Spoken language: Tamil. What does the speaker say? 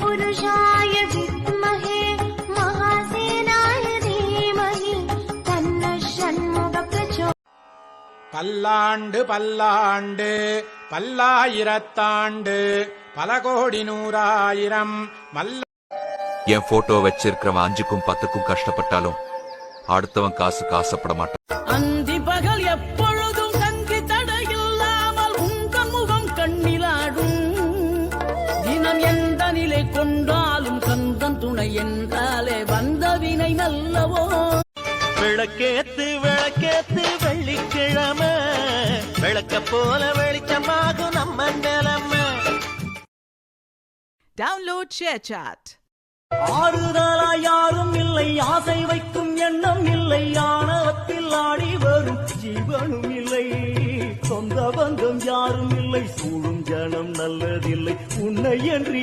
पुरुषाय विद्महे महासेनाय धीमहि तन्नः षण्मुखः प्रचोदयात्. பல்லாண்டு பல்லாண்டு பல்லாயிரத்தாண்டு பல கோடி நூறாயிரம் மல்ல. என் போட்டோ வச்சிருக்கிறவன் 5க்கும் 10க்கும் கஷ்டப்பட்டாலும் அடுத்தவன் காசுக்கு ஆசைப்பட மாட்டான். அந்தி பகல் எப்பொழுதும் கஞ்சி தடையில்லாமல் உங்கள் முகம் கண்ணிலாடும். தினம் எந்த நிலை கொண்டாலும் கந்தன் துணை என்றாலே வந்த வினை நல்லவோ. விளக்கேத்து விளக்கேத்து வெள்ளிக்கிழமை விளக்க போல வெளிச்சமாகும் நம்ம நிலைமை. Download ShareChat. ஆறுதலா யாரும் இல்லை, ஆசை வைக்கும் எண்ணம் இல்லை, ஆணவத்தில் ஆடி வரும் ஜீவனும் இல்லை, சொந்த பந்தம் யாரும் இல்லை, சூழும் ஜனம் நல்லதில்லை உன்னை என்று